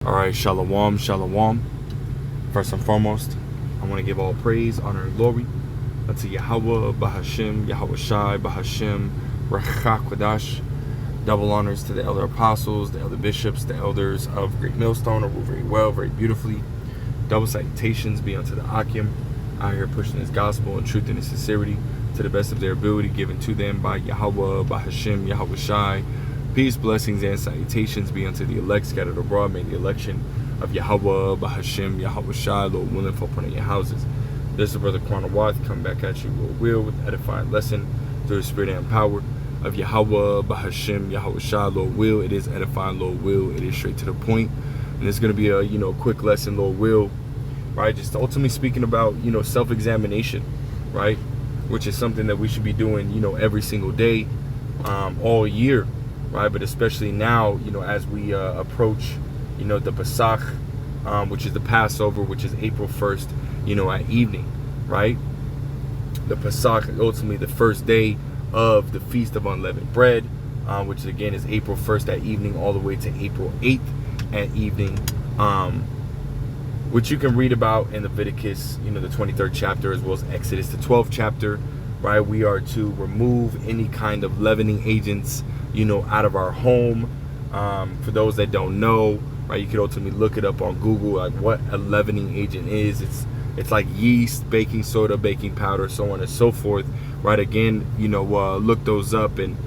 All right, shalom, shalom. First and foremost, I want to give all praise, honor, and glory unto Yahweh, Bahashim, Yahweh Shai, Bahashim, Rachak Kodash. Double honors to the elder apostles, the elder bishops, the elders of Great Millstone, who rule very well, very beautifully. Double salutations be unto the Akim, out here pushing his gospel in truth and in sincerity to the best of their ability, given to them by Yahweh, Bahashim, Yahweh Shai. Peace, blessings, and salutations be unto the elect scattered abroad. May the election of Yahweh, Bahashim, Yahweh Shai, Lord willing, fall upon your houses. This is Brother Quana Wath, come back at you, Lord will, with edifying lesson through the spirit and power of Yahweh, Bahashim, Yahweh Shai, Lord will. It is edifying, Lord will. It is straight to the point. And it's going to be a, quick lesson, Lord will, right? Just ultimately speaking about, self-examination, right? Which is something that we should be doing, every single day, all year. Right, but especially now, as we approach, the Pasach, which is the Passover, which is April 1st, at evening, right? The Pasach, ultimately the first day of the Feast of Unleavened Bread, which again is April 1st at evening, all the way to April 8th at evening, which you can read about in Leviticus, the 23rd chapter, as well as Exodus, the 12th chapter, right? We are to remove any kind of leavening agents, out of our home. For those that don't know, right, you could ultimately look it up on Google, like what a leavening agent is. It's like yeast, baking soda, baking powder, so on and so forth, right? Again, look those up and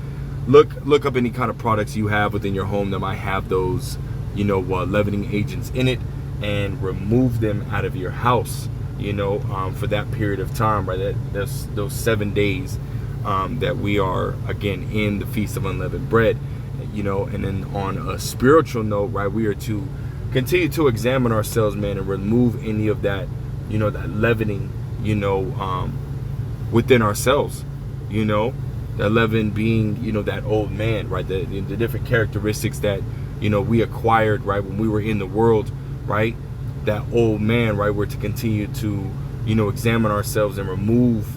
look up any kind of products you have within your home that might have those, leavening agents in it, and remove them out of your house, for that period of time, right? Those 7 days. That we are, again, in the Feast of Unleavened Bread, and then on a spiritual note, right, we are to continue to examine ourselves, man, and remove any of that, that leavening, within ourselves, that leaven being, that old man, right, the different characteristics that, we acquired, right, when we were in the world, right, that old man, right, we're to continue to, examine ourselves and remove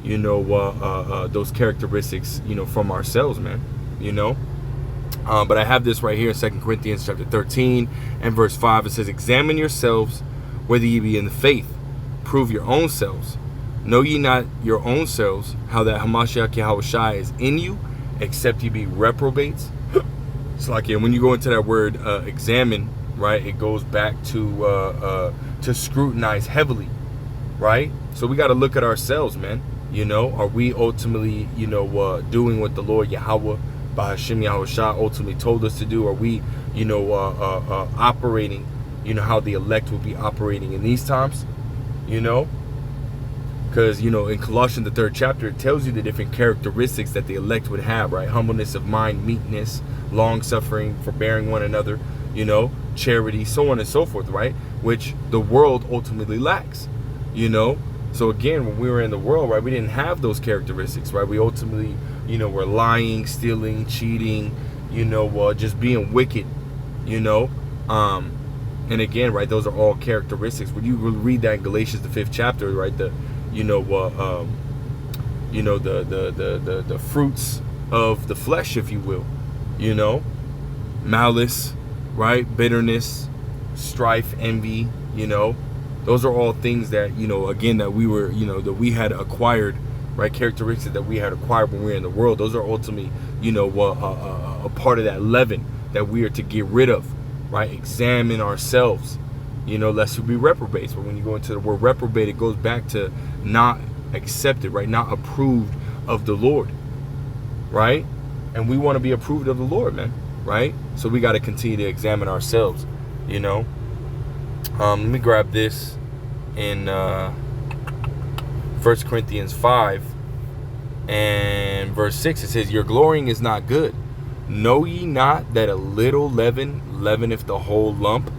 those characteristics, from ourselves, man, but I have this right here in 2 Corinthians chapter 13 and verse 5. It says, examine yourselves whether ye be in the faith, prove your own selves. Know ye not your own selves how that Hamashiach Yahweh Shai is in you, except ye be reprobates. It's like, when you go into that word examine, right, it goes back to scrutinize heavily, right? So we got to look at ourselves, man. Are we ultimately, doing what the Lord Yahweh, Bahashim Yahweh Shai, ultimately told us to do? Are we, operating, how the elect will be operating in these times? Because, in Colossians, the 3rd chapter, it tells you the different characteristics that the elect would have, right? Humbleness of mind, meekness, long-suffering, forbearing one another, charity, so on and so forth, right? Which the world ultimately lacks, So again, when we were in the world, right, we didn't have those characteristics, right? We ultimately, were lying, stealing, cheating, just being wicked, and again, right, those are all characteristics. When you read that in Galatians, the 5th chapter, right, the fruits of the flesh, if you will, malice, right, bitterness, strife, envy, those are all things that, again, that we were, that we had acquired, right? Characteristics that we had acquired when we were in the world. Those are ultimately, a part of that leaven that we are to get rid of, right? Examine ourselves, lest we be reprobates. But when you go into the word reprobate, it goes back to not accepted, right? Not approved of the Lord, right? And we want to be approved of the Lord, man, right? So we got to continue to examine ourselves, Let me grab this in 1 Corinthians 5 and verse 6. It says, your glorying is not good. Know ye not that a little leaven leaveneth the whole lump?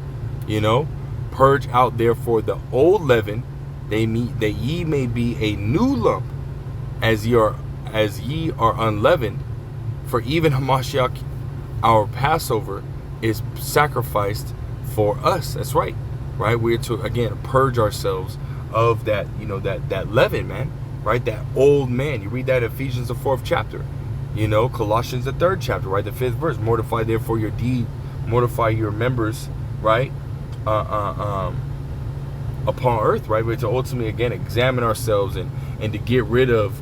Purge out therefore the old leaven, that ye may be a new lump, as ye are unleavened. For even Hamashiach, our Passover, is sacrificed for us. That's right. Right, we're to, again, purge ourselves of that, that leaven, man, right? That old man. You read that in Ephesians, the 4th chapter, Colossians, the 3rd chapter, right? The 5th verse. Mortify therefore your deed, mortify your members, right? Upon earth, right? But to ultimately again examine ourselves and to get rid of,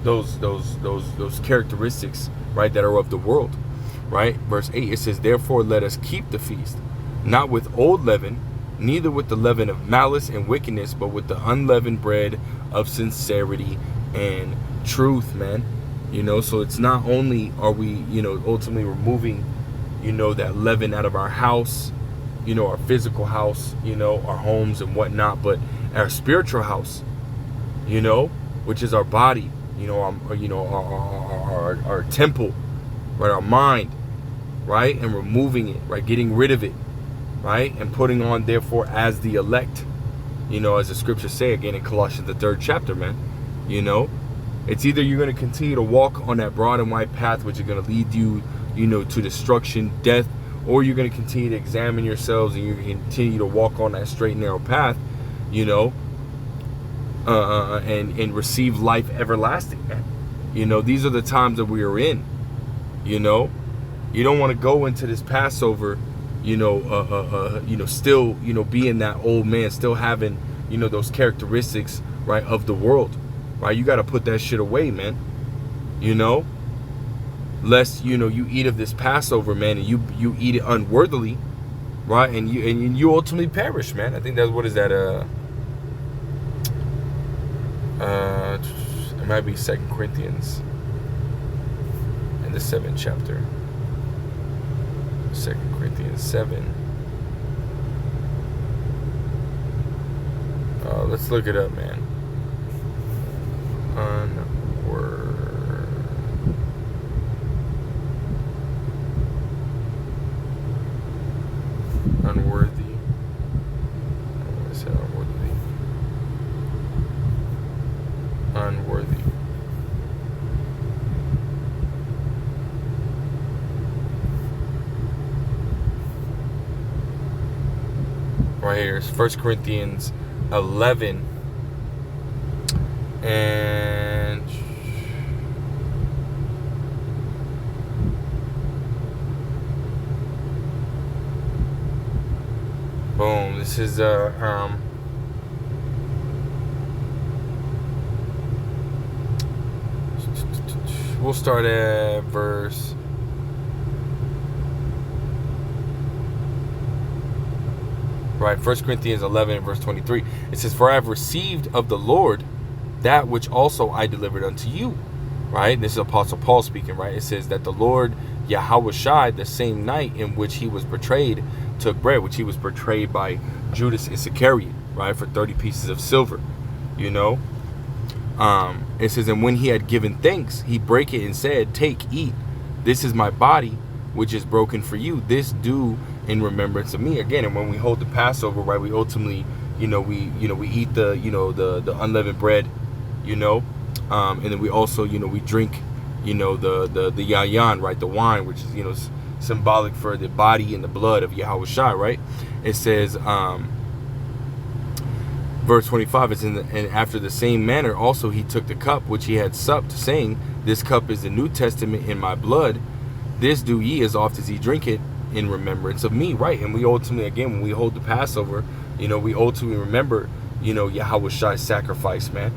those characteristics, right, that are of the world, right? Verse 8, it says, "Therefore let us keep the feast, not with old leaven, neither with the leaven of malice and wickedness, but with the unleavened bread of sincerity and truth," man. So it's not only are we, ultimately removing, that leaven out of our house, our physical house, our homes and whatnot, but our spiritual house, which is our body, our temple, right, our mind, right, and removing it, right, getting rid of it, right, and putting on, therefore, as the elect, as the scriptures say again in Colossians the 3rd chapter, man. It's either you're going to continue to walk on that broad and wide path, which is going to lead you, to destruction, death, or you're going to continue to examine yourselves and you continue to walk on that straight and narrow path, and receive life everlasting, man. These are the times that we are in. You don't want to go into this Passover, still, being that old man, still having, those characteristics, right, of the world, right? You got to put that shit away, man. Lest, you eat of this Passover, man, and you eat it unworthily, right? And you ultimately perish, man. I think that's, what is that? It might be 2 Corinthians in the 7th chapter. 2 Corinthians 7. Let's look it up, man. Unworthy. I said unworthy. Unworthy. Right here, it's 1 Corinthians 11 and boom. This is we'll start at verse right, 1 Corinthians 11 and verse 23. It says, "For I have received of the Lord that which also I delivered unto you." Right? This is Apostle Paul speaking, right? It says that the Lord Yahushua, the same night in which he was betrayed, took bread, which he was betrayed by Judas Iscariot, right, for 30 pieces of silver. It says, "And when he had given thanks, he brake it and said, Take, eat. This is my body, which is broken for you. This do in remembrance of me." Again, and when we hold the Passover, right, we ultimately, we eat the unleavened bread, and then we also, we drink, the yayan, right, the wine, which is, symbolic for the body and the blood of Yahushua, right? It says, verse 25, it's and after the same manner also he took the cup which he had supped, saying, This cup is the New Testament in my blood. This do ye as oft as ye drink it in remembrance of me, right? And we ultimately, again, when we hold the Passover, we ultimately remember, Yahushua's sacrifice, man.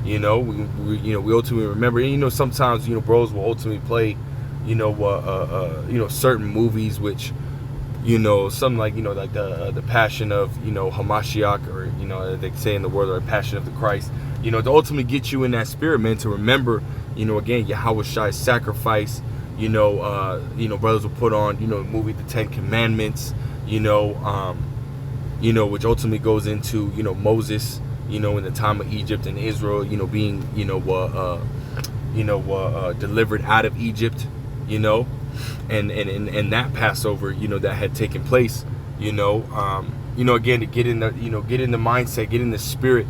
We ultimately remember. And, sometimes, bros will ultimately play, certain movies which, something like, like the Passion of, Hamashiach, or, they say in the word, or Passion of the Christ, to ultimately get you in that spirit, man, to remember, again, Yahushua's sacrifice. Brothers will put on, movie The 10 Commandments, which ultimately goes into, Moses, in the time of Egypt and Israel, being, delivered out of Egypt, and that Passover, that had taken place, again, to get in the, get in the mindset, get in the spirit,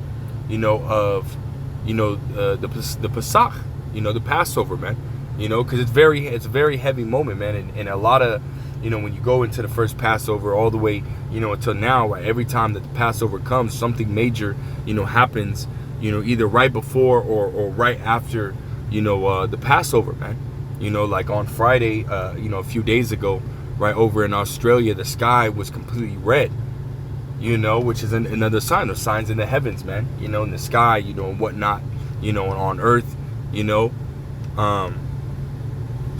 of, the Pasach, the Passover, man. Because it's a very heavy moment, man, and a lot of, when you go into the first Passover all the way, until now, right, every time that the Passover comes, something major, happens, either right before or right after, the Passover, man. Like on Friday, a few days ago, right? Over in Australia, the sky was completely red, which is another sign. There's signs in the heavens, man, in the sky, and whatnot, and on earth,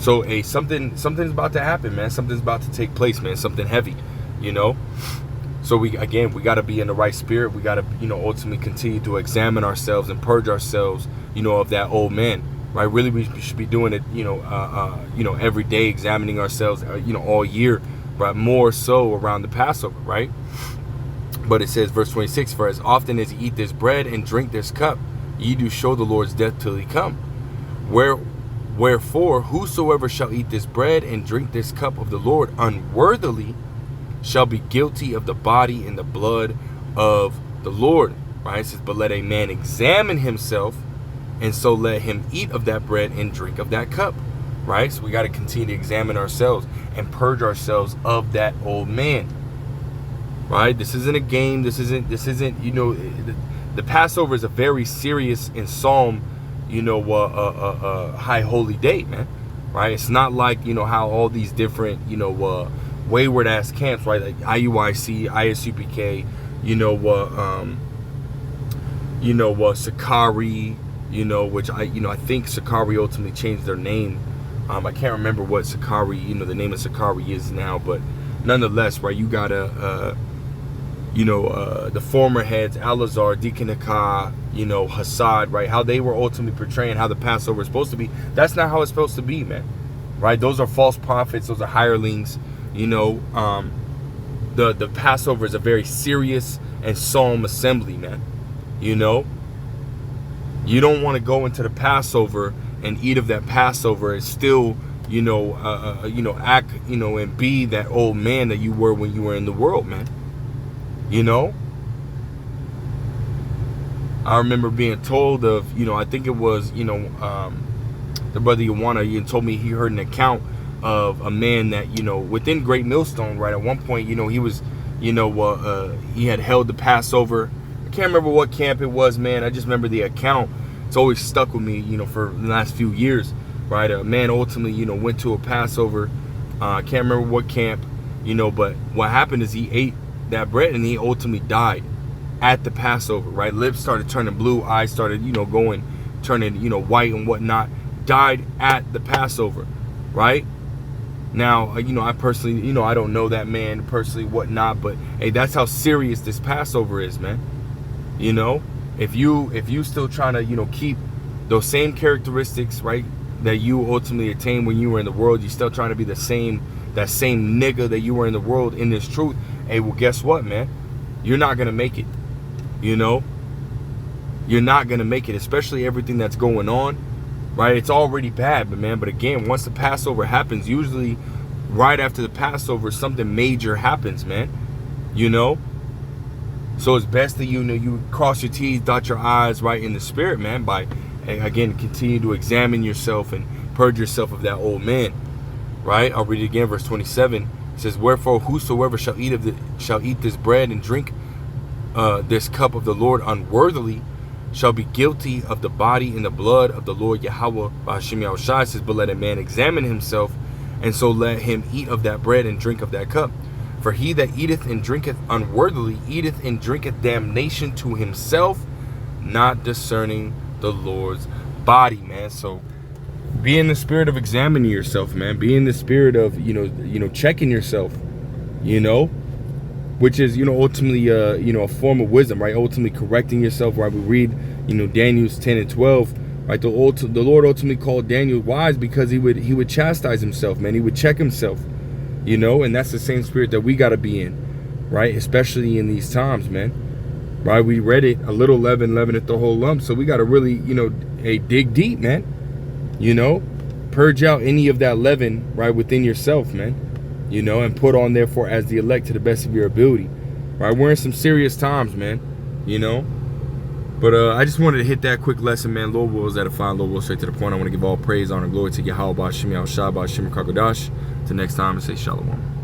so something's about to happen, man. Something's about to take place, man. Something heavy, So we got to be in the right spirit. We got to, ultimately continue to examine ourselves and purge ourselves, of that old man, right? Really, we should be doing it, every day, examining ourselves, all year, but more so around the Passover, right? But it says, verse 26, for as often as ye eat this bread and drink this cup, ye do show the Lord's death till he come. Wherefore, whosoever shall eat this bread and drink this cup of the Lord unworthily shall be guilty of the body and the blood of the Lord. Right? It says, but let a man examine himself, and so let him eat of that bread and drink of that cup. Right? So we got to continue to examine ourselves and purge ourselves of that old man. Right? This isn't a game. This isn't, the Passover is a very serious and solemn, high holy day, man. Right? It's not like, how all these different, wayward ass camps, right? Like IUIC, ISUPK, Sakari, which I think Sakari ultimately changed their name. I can't remember what Sakari, the name of Sakari is now, but nonetheless, right? You got the former heads, Alazar, Deacon Akah, Hassad, right? How they were ultimately portraying how the Passover is supposed to be. That's not how it's supposed to be, man. Right? Those are false prophets. Those are hirelings. The Passover is a very serious and solemn assembly, man. You don't want to go into the Passover and eat of that Passover and still, act, and be that old man that you were when you were in the world, man. I remember being told of, I think it was, the brother Yawana, told me he heard an account of a man that, within Great Millstone, right, at one point, he was, he had held the Passover. I can't remember what camp it was, man. I just remember the account. It's always stuck with me, for the last few years, right? A man ultimately, went to a Passover. I can't remember what camp, but what happened is he ate that bread and he ultimately died at the Passover, right? Lips started turning blue, eyes started, turning, white and whatnot. Died at the Passover, right? Now, I personally, I don't know that man personally, whatnot, but hey, that's how serious this Passover is, man. If you still trying to, keep those same characteristics, right, that you ultimately attained when you were in the world, you still trying to be that same nigga that you were in the world in this truth. Hey, well, guess what, man? You're not gonna make it. You're not gonna make it, especially everything that's going on. Right, it's already bad, but again, once the Passover happens, usually right after the Passover, something major happens, man. So it's best that you cross your T's, dot your I's, right, in the spirit, man. By again, continue to examine yourself and purge yourself of that old man. Right, I'll read it again, verse 27. It says, "Wherefore whosoever shall eat this bread and drink this cup of the Lord unworthily shall be guilty of the body and the blood of the Lord Yahweh B'Hashem Yahushua." Says, but let a man examine himself, and so let him eat of that bread and drink of that cup. For he that eateth and drinketh unworthily eateth and drinketh damnation to himself, not discerning the Lord's body, man. So be in the spirit of examining yourself, man. Be in the spirit of, checking yourself, which is, ultimately, a form of wisdom, right? Ultimately correcting yourself, right? We read, Daniel's 10 and 12, right? The Lord ultimately called Daniel wise because he would chastise himself, man. He would check himself, and that's the same spirit that we got to be in, right? Especially in these times, man, right? We read it, a little leaven leaveneth the whole lump. So we got to really, dig deep, man, purge out any of that leaven, right, within yourself, man. And put on, therefore, as the elect to the best of your ability. Right? We're in some serious times, man. But I just wanted to hit that quick lesson, man. Lord wills edifying, Lord will straight to the point. I want to give all praise, honor, glory to Yahweh, B'Hashem Yahushua, B'Hashem Kakodash. Till next time, and say shalom.